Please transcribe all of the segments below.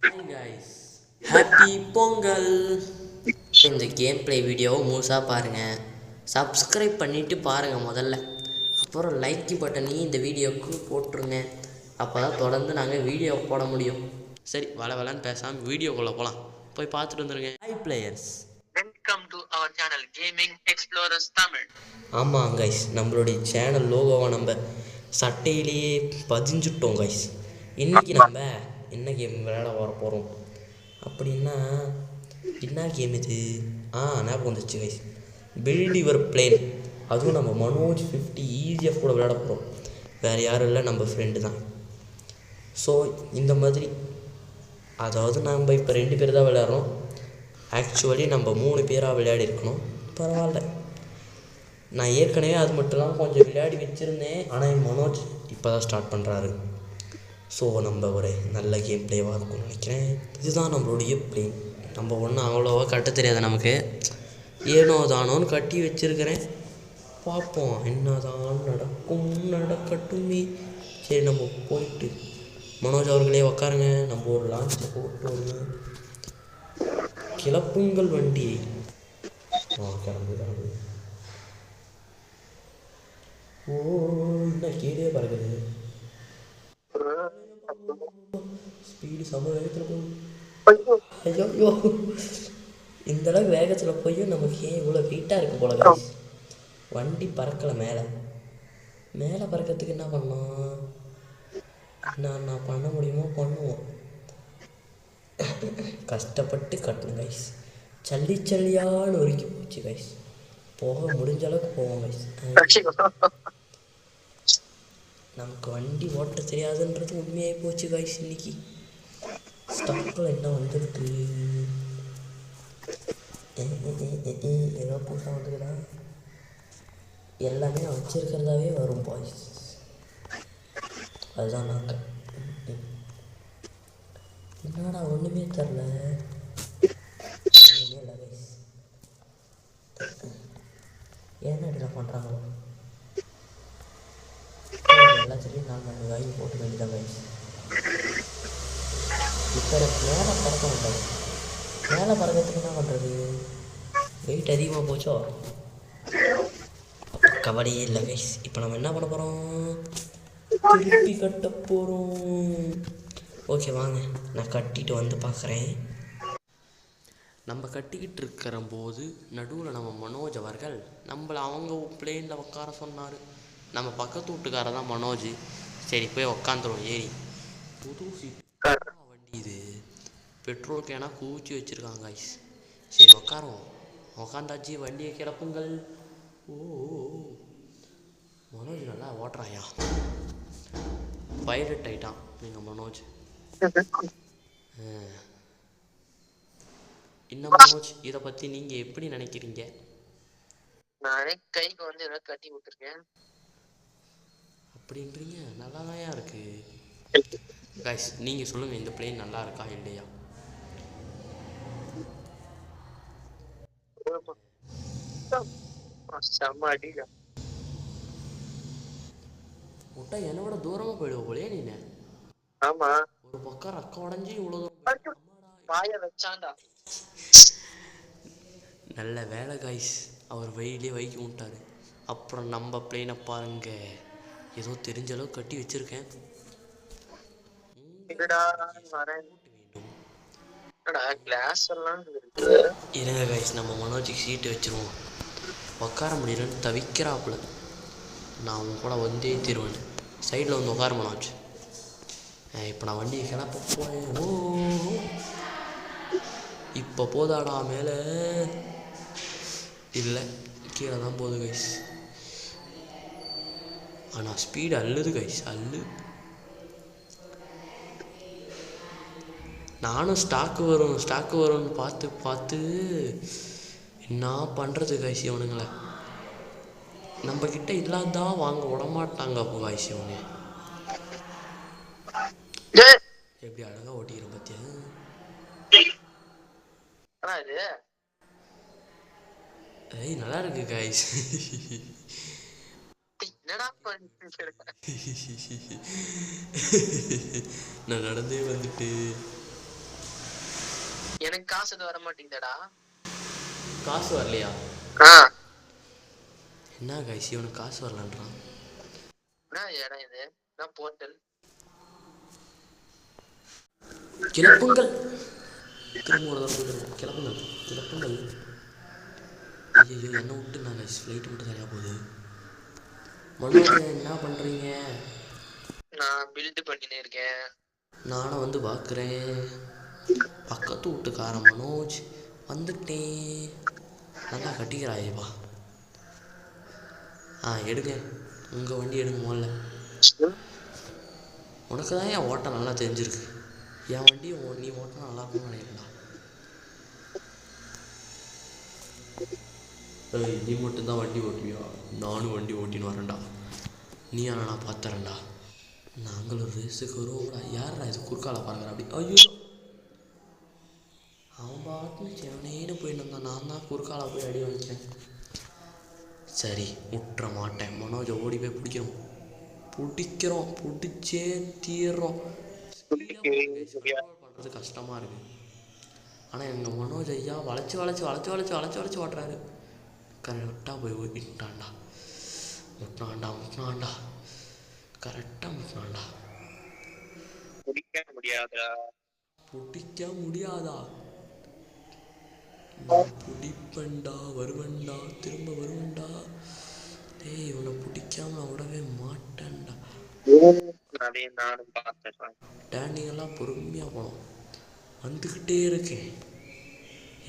Hi guys, happy Pongal. இந்த game play வீடியோவை முழுசாக பாருங்கள். சப்ஸ்கிரைப் பண்ணிவிட்டு பாருங்கள் முதல்ல. அப்புறம் லைக் பட்டனையும் இந்த வீடியோவுக்கு போட்டுருங்க. அப்போ தான் தொடர்ந்து நாங்கள் வீடியோ போட முடியும். சரி, வளன்னு பேசாமல் வீடியோக்குள்ளே போகலாம். போய் பார்த்துட்டு வந்துடுங்க. Hi players, welcome to our channel gaming explorers Tamil. ஆமாம் கைஸ், நம்மளுடைய சேனல் லோகோவை நம்ம சட்டையிலேயே பதிஞ்சுட்டோம் கைஸ். இன்றைக்கி நம்ம என்ன கேம் விளையாட வர போகிறோம் அப்படின்னா, என்ன கேம் இது? ஞாபகம் வந்துச்சு கைஸ், பில்ட் யுவர் பிளேன். அதுவும் நம்ம மனோஜ் 50 ஈஸியாக கூட விளையாட போகிறோம். வேறு யாரும் இல்லை, நம்ம ஃப்ரெண்டு தான். ஸோ இந்த மாதிரி, அதாவது நம்ம இப்போ 2 பேர் தான் விளையாடுறோம். ஆக்சுவலி நம்ம 3 பேராக விளையாடி இருக்கணும். பரவாயில்ல, நான் ஏற்கனவே அது மட்டும்லாம் கொஞ்சம் விளையாடி வச்சுருந்தேன். ஆனால் என் மனோஜ் இப்போ தான் ஸ்டார்ட் பண்ணுறாரு. ஸோ நம்ம ஒரு நல்ல கேம் ப்ளேவாக இருக்கும்னு நினைக்கிறேன். இதுதான் நம்மளுடைய பிளேன். நம்ம ஒன்றும் அவ்வளோவா கட்ட தெரியாது நமக்கு. ஏனோ தானோன்னு கட்டி வச்சுருக்கிறேன். பார்ப்போம் என்ன தான் நடக்கட்டுமே. சரி, நம்ம போயிட்டு மனோஜ் அவர்களே உக்காருங்க. நம்ம ஒரு லான்ச்சை போட்டு ஒன்று கிளப்புங்கள் வண்டியை. கிளம்பு. ஓ, என்ன கீழே பறக்குது. ஸ்பீடு சம வேகத்தில் போகும். ஐயோ, இந்த அளவுக்கு வேகத்தில் போய் நமக்கு ஏன் இவ்வளோ வெயிட்டாக இருக்குது போல கைஸ். வண்டி பறக்கலை. மேலே பறக்கிறதுக்கு என்ன பண்ணோம்? நான் பண்ண முடியுமோ பண்ணுவோம். கஷ்டப்பட்டு கட்டணும் கைஸ். சல்லியான்னு ஒருக்கி போச்சு கைஸ். போக முடிஞ்ச அளவுக்கு போவோம் கைஸ். நமக்கு வண்டி ஓட்ட தெரியாதுன்றது உண்மையாகி போச்சு கைஸ். இன்னைக்கு ஸ்டாக்கில் என்ன வந்துருக்கு? ஏதோ புதுசாக வந்துக்குதா? எல்லாமே நான் வச்சுருக்கிறதாவே வரும் பாய்ஸ். அதுதான் நாங்கள். என்னடா ஒன்றுமே தரல. ஒன்றுமே இல்லை கைஸ். ஏன்னா இப்படிலாம் பண்ணுறாங்களோ? எல்லாத்துலேயும் நான் வாங்கி போட்டு வேண்டியதான் கைஸ். இப்போ மேலே பறக்க மாட்டாங்க. மேலே பறக்கிறதுக்கு என்ன பண்ணுறது? வெயிட் அதிகமாக போச்சோ? கவலையே இல்லை கைஸ். இப்போ நம்ம என்ன பண்ண போகிறோம்? திருப்பி கட்ட போகிறோம். ஓகே வாங்க, நான் கட்டிட்டு வந்து பார்க்குறேன். நம்ம கட்டிக்கிட்டு இருக்கிற போது நடுவில் நம்ம மனோஜ் அவர்கள் நம்மளை அவங்க பிளேனில் உட்கார சொன்னார். நம்ம பக்கத்து வீட்டுக்கார தான் மனோஜ். சரி போய் உக்காந்துரும் ஏறி. புது வண்டி இது, பெட்ரோல் கேனா கூச்சி வச்சுருக்காங்க கைஸ். சரி உக்காருவோம். உக்காந்தாச்சு, வண்டியை கிளப்புங்கள். ஓ, மனோஜ் நல்லா ஓட்டுறாயா. பைலட் ஆகிட்டான் எங்கள் மனோஜ். இன்னும் மனோஜ், இதை பற்றி நீங்கள் எப்படி நினைக்கிறீங்க? நானே கைக்கு வந்து ஏதாவது கட்டி விட்டுருக்கேன் அப்படின்றீங்க? நல்லா தான் இருக்கு கைஸ். நீங்கள் சொல்லுங்கள், இந்த பிளேன் நல்லா இருக்கா இல்லையா? செம்ம அடியில விட்டா என்னை விட தூரமாக போயிடுவோம் போலே நீ. ஆமா, ஒரு பக்கம் ரக்கம் உடஞ்சி இவ்வளோ பாய வச்சாண்டா. நல்ல வேலை கைஸ், அவர் வெயிலே வைக்க விட்டாரு. அப்புறம் நம்ம பிளேனை பாருங்க, ஏதோ தெரிஞ்ச அளவு கட்டி வச்சிருக்கேன். இருங்க கைஸ், நம்ம மனோஜுக்கு சீட்டு வச்சிருவோம். உட்கார முடியலன்னு தவிக்கிறாப்புல. நான் அவன் கூட வந்தே தீருவேன். சைடில் வந்து உட்கார மனோஜ். இப்போ நான் வண்டியை கிளப்ப போகிறேன். ஓ, இப்போ போதாடா மேலே? இல்லை, கீழே தான் போகுது கைஸ். ஆனால் ஸ்பீடு அல்லுது கைஸ், அல்லு. நானும் ஸ்டாக்கு வரும்னு பார்த்து என்ன பண்ணுறது கைஸ். இவனுங்களை நம்மக்கிட்ட இல்லாதான் வாங்க விடமாட்டாங்க. அப்போ கைஸ் இவனு எப்படி அழகாக ஓட்டிக்கிற பற்றியா? ஏய் நல்லா இருக்கு கைஸ். நான் நடந்தே வந்துட்டு எனக்கு காசு எதுவும் வர மாட்டேங்குதடா. காசு வரலையா? ஆ என்ன கைஸ் இவனுக்கு காசு வரலன்றான். என்ன இடம் இது? நான் போர்ட்டல் கிளப்புங்கள். திரும்ப ஒரு தடவை சொல்லிடுறேன். கிளப்புங்கள் கிளப்புங்கள். ஐயோ என்னை விட்டு நான் கைஸ் ஃப்ளைட் மட்டும் தனியாக போகுது. மனோஜ் என்ன பண்ணுறீங்க? நான் பில்டு பண்ணினே இருக்கேன். நானும் வந்து பார்க்குறேன். பக்கத்து வீட்டுக்கார மனோஜ் வந்துட்டேன். நல்லா கட்டிக்கிறாயேப்பா. எடுங்க உங்கள் வண்டி எடுங்க முதல்ல. உனக்கு தான் என் ஓட்டம் நல்லா தெரிஞ்சிருக்கு. என் வண்டி நீ ஓட்டினா நல்லா இருக்கும்னு நினைக்கிறேன்டா. நீ மட்டும்தான் வண்டி ஓட்டுவியா? நானும் வண்டி ஓட்டின்னு வரேன்டா. நீ ஆனால் நான் பார்த்துறேன்டா. நாங்களும் ரேஸுக்கு வருவோம்டா. யாரா இது குறுக்கால பாருங்க அப்படி. ஐயோ அவன் பாட்டுன்னு செவனேன்னு போயிட்டு இருந்தான். நான் தான் குறுக்கால போய் அடி வாங்கிட்டேன். சரி முட்டுற மாட்டேன். மனோஜை ஓடி போய் பிடிக்கிறோம். பிடிச்சே தீர்றோம். பண்ணுறது கஷ்டமாக இருக்குது. ஆனால் எங்கள் மனோஜ் ஐயா வளைச்சி ஓட்டுறாரு. கரெக்டாக போய் விட்டான்டா. முட்டினான்டா கரெக்டாக முட்டினான்டா. பிடிக்க முடியாதா? பிடிப்பண்டா வருவண்டா திரும்ப வருவண்டா. டேய் இவனை பிடிக்காம நான் விடவே மாட்டேன்டா. டேண்டிங்கெல்லாம் பொறுமையாக போனோம். வந்துக்கிட்டே இருக்கேன்.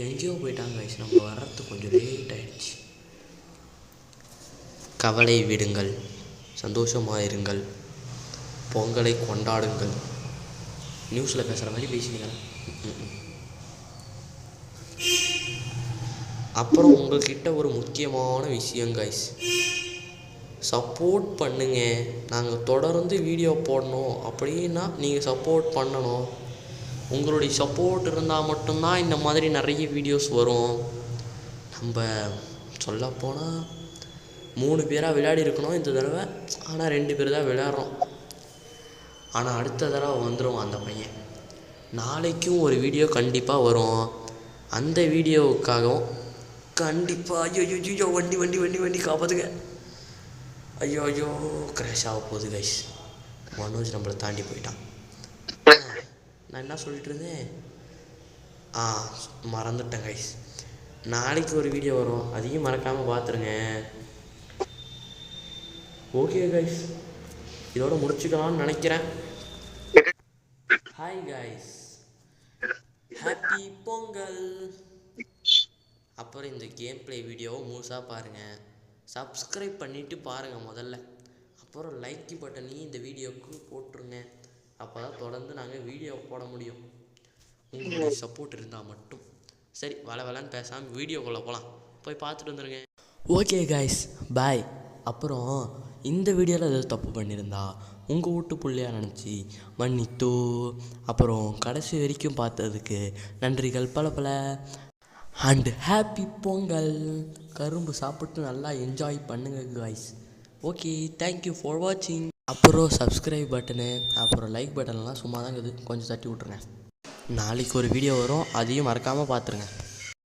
எங்கேயோ போயிட்டாங்க கைஸ். நம்ம வர்றதுக்கு கொஞ்சம் லேட் ஆயிடுச்சு. கவலை விடுங்கள், சந்தோஷமாயிருங்கள், பொங்கலை கொண்டாடுங்கள். நியூஸில் பேசுகிற மாதிரி பேசினீங்களா? அப்புறம் உங்கள்கிட்ட ஒரு முக்கியமான விஷயம் கைஸ், சப்போர்ட் பண்ணுங்க. நாங்கள் தொடர்ந்து வீடியோ போடணும் அப்படின்னா நீங்கள் சப்போர்ட் பண்ணணும். உங்களுடைய சப்போர்ட் இருந்தால் மட்டும்தான் இந்த மாதிரி நிறைய வீடியோஸ் வரும். நம்ம சொல்லப்போனால் 3 பேராக விளையாடி இருக்கணும் இந்த தடவை. ஆனால் 2 பேர் தான் விளையாடுறோம். ஆனால் அடுத்த தடவை வந்துடும் அந்த பையன். நாளைக்கும் ஒரு வீடியோ கண்டிப்பாக வரும். அந்த வீடியோவுக்காகவும் கண்டிப்பாக ஐயோ வண்டி காப்பாற்றுங்க. ஐயோ கிராஷ் ஆக போகுது கைஸ். மனோஜ் நம்மளை தாண்டி போயிட்டான். நான் என்ன சொல்லிட்டு இருந்தேன்? மறந்துட்டேன் கைஸ். நாளைக்கு ஒரு வீடியோ வரும், அதையும் மறக்காமல் பார்த்துருங்க. ஓகே கைஸ், இதோட முடிச்சுக்கலாம்னு நினைக்கிறேன். Hi guys, happy Pongal. அப்புறம் இந்த கேம் ப்ளே வீடியோவை முழுசாக பாருங்கள். சப்ஸ்கிரைப் பண்ணிவிட்டு பாருங்கள் முதல்ல. அப்புறம் லைக் பட்டனையும் இந்த வீடியோவுக்கு போட்டுருங்க. அப்போ தான் தொடர்ந்து நாங்கள் வீடியோ போட முடியும். உங்களுடைய சப்போர்ட் இருந்தால் மட்டும். சரி வளன்னு பேசாமல் வீடியோக்குள்ளே போகலாம். போய் பார்த்துட்டு வந்துடுங்க. Okay guys bye. அப்புறம் இந்த வீடியோவில் ஏதாவது தப்பு பண்ணியிருந்தா உங்கள் வீட்டு பிள்ளையா நினச்சி மன்னித்தோ. அப்புறம் கடைசி வரைக்கும் பார்த்ததுக்கு நன்றிகள் பல. And happy Pongal. கரும்பு சாப்பிட்டு நல்லா என்ஜாய் பண்ணுங்க கைஸ். ஓகே தேங்க்யூ ஃபார் வாட்சிங். அப்புறம் சப்ஸ்கிரைப் பட்டனு அப்புறம் லைக் பட்டன்லாம் சும்மா தான் இருக்குது, கொஞ்சம் தட்டி விட்ருங்க. நாளைக்கு ஒரு வீடியோ வரும், அதையும் மறக்காமல் பார்த்துருங்க.